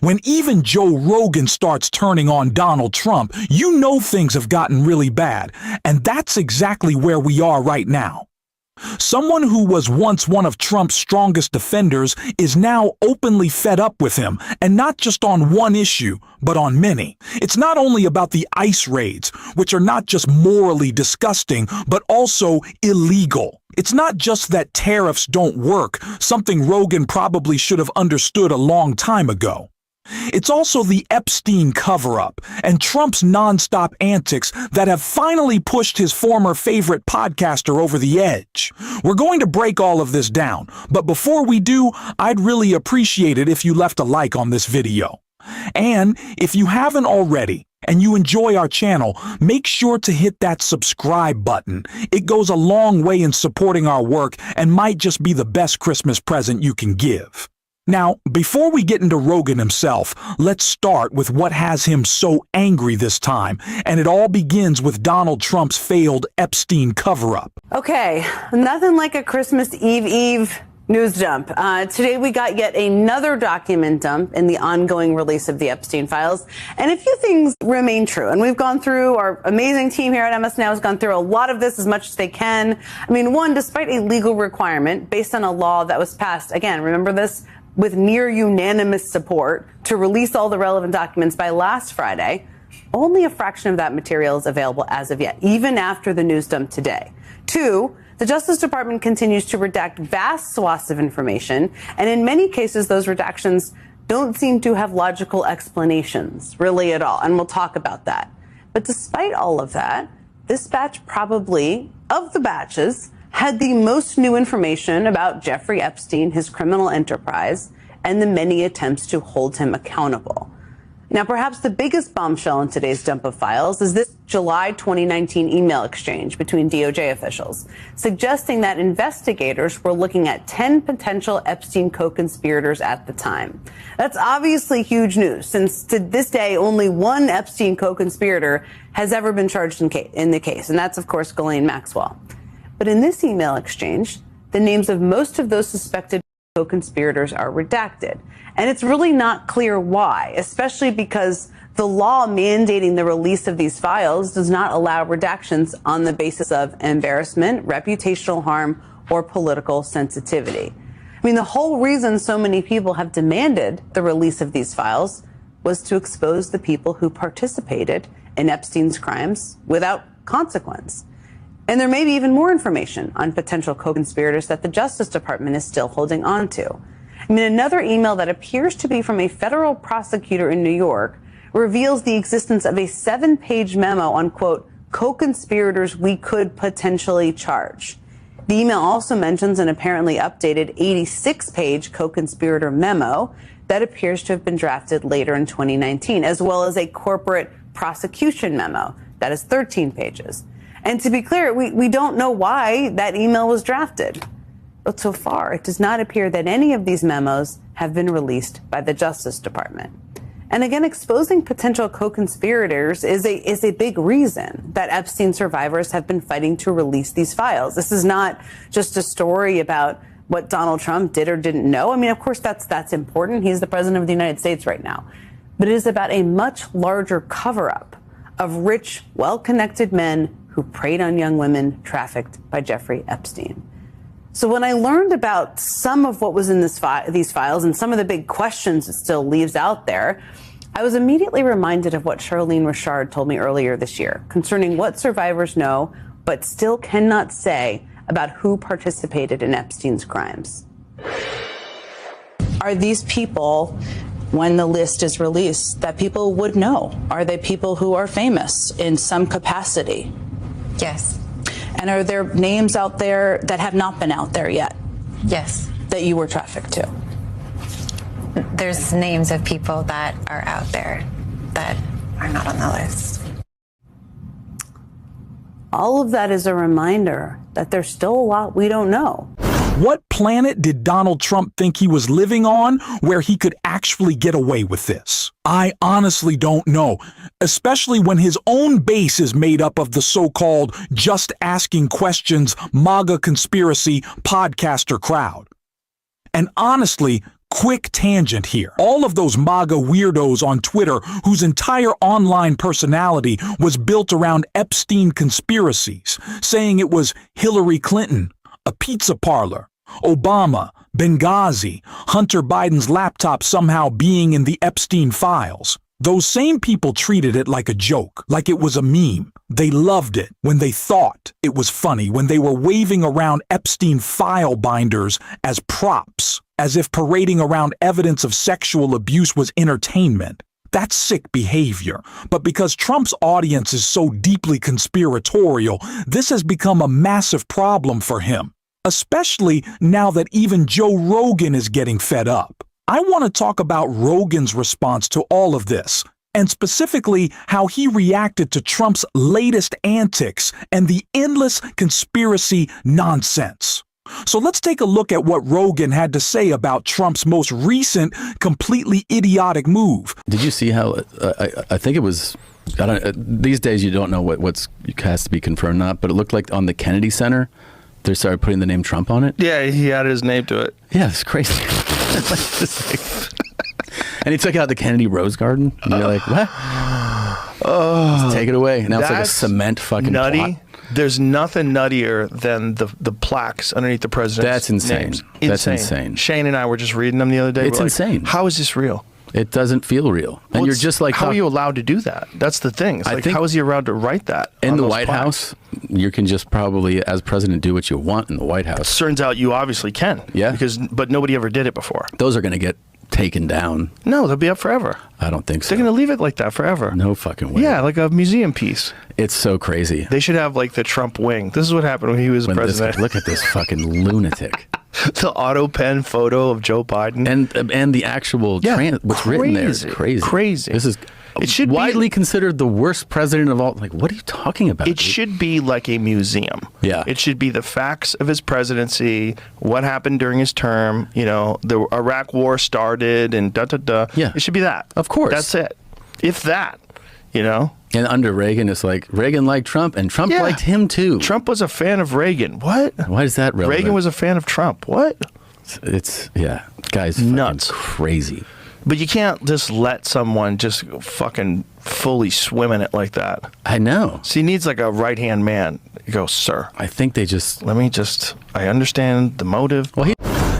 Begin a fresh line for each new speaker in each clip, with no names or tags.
When even Joe Rogan starts turning on Donald Trump, you know things have gotten really bad, and that's exactly where we are right now. Someone who was once one of Trump's strongest defenders is now openly fed up with him, and not just on one issue, but on many. It's not only about the ICE raids, which are not just morally disgusting, but also illegal. It's not just that tariffs don't work, something Rogan probably should have understood a long time ago. It's also the Epstein cover-up and Trump's nonstop antics that have finally pushed his former favorite podcaster over the edge. We're going to break all of this down, but before we do, I'd really appreciate it if you left a like on this video. And if you haven't already, and you enjoy our channel, make sure to hit that subscribe button. It goes a long way in supporting our work and might just be the best Christmas present you can give. Now, before we get into Rogan himself, let's start with what has him so angry this time, and it all begins with Donald Trump's failed Epstein cover-up.
Okay, nothing like a Christmas Eve news dump. Today we got yet another document dump in the ongoing release of the Epstein files, and a few things remain true. And we've gone through, our amazing team here at MS Now has gone through a lot of this as much as they can. I mean, one, despite a legal requirement based on a law that was passed, again, remember this, with near unanimous support to release all the relevant documents by last Friday, only a fraction of that material is available as of yet, even after the news dump today. Two, the Justice Department continues to redact vast swaths of information, and in many cases, those redactions don't seem to have logical explanations, really at all, and we'll talk about that. But despite all of that, this batch probably, of the batches, had the most new information about Jeffrey Epstein, his criminal enterprise, and the many attempts to hold him accountable. Now, perhaps the biggest bombshell in today's dump of files is this July 2019 email exchange between DOJ officials, suggesting that investigators were looking at 10 potential Epstein co-conspirators at the time. That's obviously huge news, since to this day, only one Epstein co-conspirator has ever been charged in the case, and that's, of course, Ghislaine Maxwell. But in this email exchange, the names of most of those suspected co-conspirators are redacted. And it's really not clear why, especially because the law mandating the release of these files does not allow redactions on the basis of embarrassment, reputational harm, or political sensitivity. I mean, the whole reason so many people have demanded the release of these files was to expose the people who participated in Epstein's crimes without consequence. And there may be even more information on potential co-conspirators that the Justice Department is still holding on to. I mean, another email that appears to be from a federal prosecutor in New York reveals the existence of a 7-page memo on, quote, co-conspirators we could potentially charge. The email also mentions an apparently updated 86-page co-conspirator memo that appears to have been drafted later in 2019, as well as a corporate prosecution memo that is 13 pages. And to be clear, we don't know why that email was drafted. But so far, it does not appear that any of these memos have been released by the Justice Department. And again, exposing potential co-conspirators is a big reason that Epstein survivors have been fighting to release these files. This is not just a story about what Donald Trump did or didn't know. I mean, of course, that's important. He's the president of the United States right now. But it is about a much larger cover-up of rich, well-connected men who preyed on young women trafficked by Jeffrey Epstein. So when I learned about some of what was in these files and some of the big questions it still leaves out there, I was immediately reminded of what Charlene Richard told me earlier this year concerning what survivors know but still cannot say about who participated in Epstein's crimes. Are these people, when the list is released, that people would know? Are they people who are famous in some capacity?
Yes.
And are there names out there that have not been out there yet?
Yes.
That you were trafficked to?
There's names of people that are out there that are not on the list.
All of that is a reminder that there's still a lot we don't know.
What planet did Donald Trump think he was living on where he could actually get away with this? I honestly don't know, especially when his own base is made up of the so-called just asking questions MAGA conspiracy podcaster crowd. And honestly, Quick tangent here. All of those MAGA weirdos on Twitter whose entire online personality was built around Epstein conspiracies, saying it was Hillary Clinton, a pizza parlor, Obama, Benghazi, Hunter Biden's laptop somehow being in the Epstein files. Those same people treated it like a joke, like it was a meme. They loved it when they thought it was funny, when they were waving around Epstein file binders as props, as if parading around evidence of sexual abuse was entertainment. That's sick behavior. But because Trump's audience is so deeply conspiratorial, this has become a massive problem for him, especially now that even Joe Rogan is getting fed up. I want to talk about Rogan's response to all of this, and specifically how he reacted to Trump's latest antics and the endless conspiracy nonsense. So let's take a look at what Rogan had to say about Trump's most recent, completely idiotic move.
Did you see how, I think it was, these days you don't know what has to be confirmed or not, but it looked like on the Kennedy Center, they started putting the name Trump on it.
Yeah, he added his name to it.
Yeah, it's crazy. And he took out the Kennedy Rose Garden, and you're like, what? Just take it away. Now it's like a cement fucking
nutty.
plot.
There's nothing nuttier than the plaques underneath the president's
That's insane.
names.
That's insane.
Shane and I were just reading them the other day.
It's insane.
How is this real?
It doesn't feel real. And
Well,
you're just like...
how are you allowed to do that? That's the thing. It's
I
like,
think
how is he allowed to write that
in
on
the
those
White
plaques?
House, you can just probably, as president, do what you want in the White House.
Turns out you obviously can.
Yeah.
But nobody ever did it before.
Those are going to get taken down.
No, they'll be up forever.
I don't think so.
They're going to leave it like that forever.
No fucking way.
Yeah, like a museum piece.
It's so crazy.
They should have like the Trump wing. This is what happened when he was president.
Look at this fucking lunatic.
The auto pen photo of Joe Biden.
And the actual what's written there is crazy.
Crazy.
This is
It should
widely
be
considered the worst president of all. Like, what are you talking about?
It
dude?
should be like a museum.
Yeah.
It should be the facts of his presidency, what happened during his term, the Iraq war started and da-da-da.
Yeah.
It should be that.
Of course.
That's it. If that,
And under Reagan, it's like Reagan liked Trump, and Trump liked him too.
Trump was a fan of Reagan. What?
Why is that relevant?
Reagan was a fan of Trump. What?
It's guys,
Nuts.
fucking crazy.
But you can't just let someone just fucking fully swim in it like that.
I know.
So he needs like a right-hand man. You go, sir.
I think they just...
I understand the motive.
Well,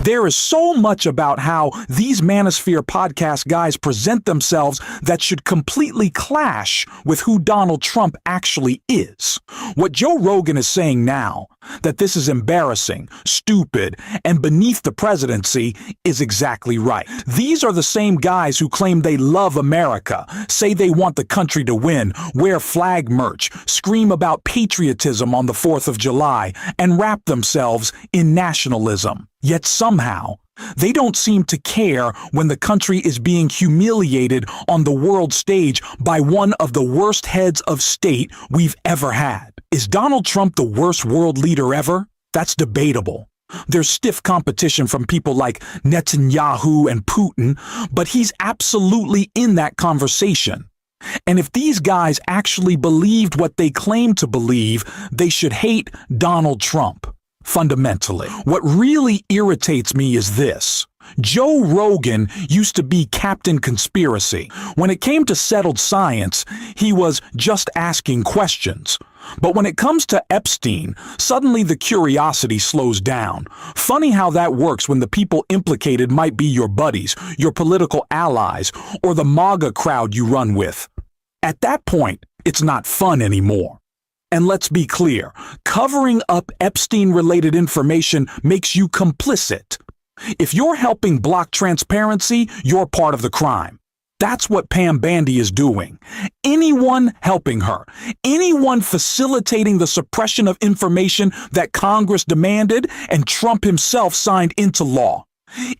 There is so much about how these Manosphere podcast guys present themselves that should completely clash with who Donald Trump actually is. What Joe Rogan is saying now, that this is embarrassing, stupid, and beneath the presidency, is exactly right. These are the same guys who claim they love America, say they want the country to win, wear flag merch, scream about patriotism on the 4th of July, and wrap themselves in nationalism. Yet somehow, they don't seem to care when the country is being humiliated on the world stage by one of the worst heads of state we've ever had. Is Donald Trump the worst world leader ever? That's debatable. There's stiff competition from people like Netanyahu and Putin, but he's absolutely in that conversation. And if these guys actually believed what they claim to believe, they should hate Donald Trump. Fundamentally, what really irritates me is this. Joe Rogan used to be Captain Conspiracy. When it came to settled science, he was just asking questions. But when it comes to Epstein, suddenly the curiosity slows down. Funny how that works when the people implicated might be your buddies, your political allies, or the MAGA crowd you run with. At that point, it's not fun anymore. And let's be clear, covering up Epstein-related information makes you complicit. If you're helping block transparency, you're part of the crime. That's what Pam Bandy is doing. Anyone helping her, anyone facilitating the suppression of information that Congress demanded and Trump himself signed into law,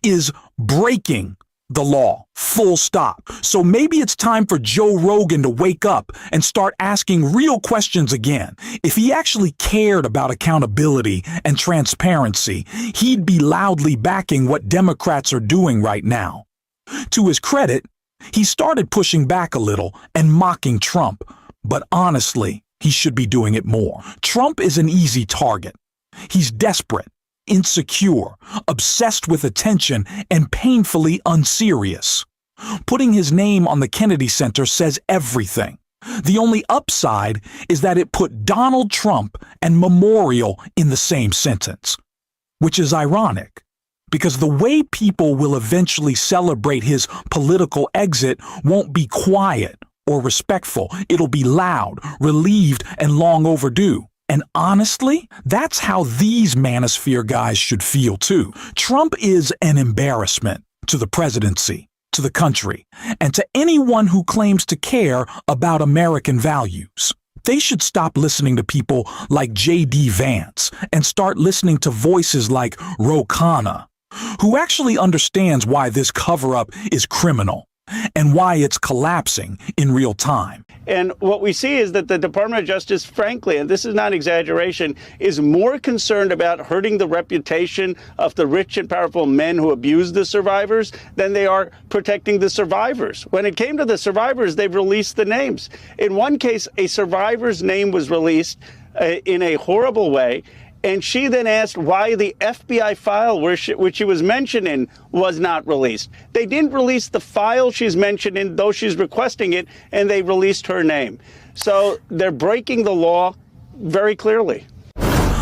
is breaking the law, full stop. So maybe it's time for Joe Rogan to wake up and start asking real questions again. If he actually cared about accountability and transparency, he'd be loudly backing what Democrats are doing right now. To his credit, he started pushing back a little and mocking Trump, but honestly, he should be doing it more. Trump is an easy target. He's desperate. insecure, obsessed with attention, and painfully unserious. Putting his name on the Kennedy Center says everything. The only upside is that it put Donald Trump and memorial in the same sentence, which is ironic, because the way people will eventually celebrate his political exit won't be quiet or respectful. It'll be loud, relieved, and long overdue. And honestly, that's how these manosphere guys should feel too. Trump is an embarrassment to the presidency, to the country, and to anyone who claims to care about American values. They should stop listening to people like J.D. Vance and start listening to voices like Ro Khanna, who actually understands why this cover-up is criminal and why it's collapsing in real time.
And what we see is that the Department of Justice, frankly, and this is not exaggeration, is more concerned about hurting the reputation of the rich and powerful men who abuse the survivors than they are protecting the survivors. When it came to the survivors, they've released the names. In one case, a survivor's name was released in a horrible way. And she then asked why the FBI file which she was mentioned in was not released. They didn't release the file she's mentioned in, though she's requesting it, and they released her name. So they're breaking the law very clearly.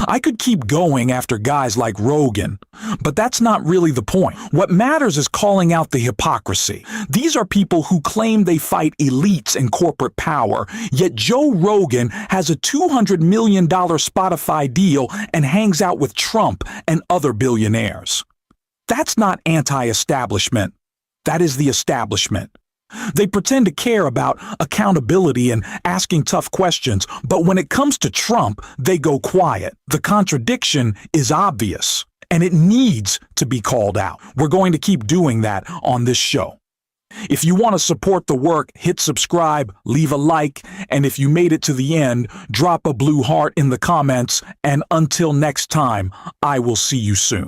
I could keep going after guys like Rogan, but that's not really the point. What matters is calling out the hypocrisy. These are people who claim they fight elites and corporate power, yet Joe Rogan has a $200 million Spotify deal and hangs out with Trump and other billionaires. That's not anti-establishment. That is the establishment. They pretend to care about accountability and asking tough questions, but when it comes to Trump, they go quiet. The contradiction is obvious, and it needs to be called out. We're going to keep doing that on this show. If you want to support the work, hit subscribe, leave a like, and if you made it to the end, drop a blue heart in the comments, and until next time, I will see you soon.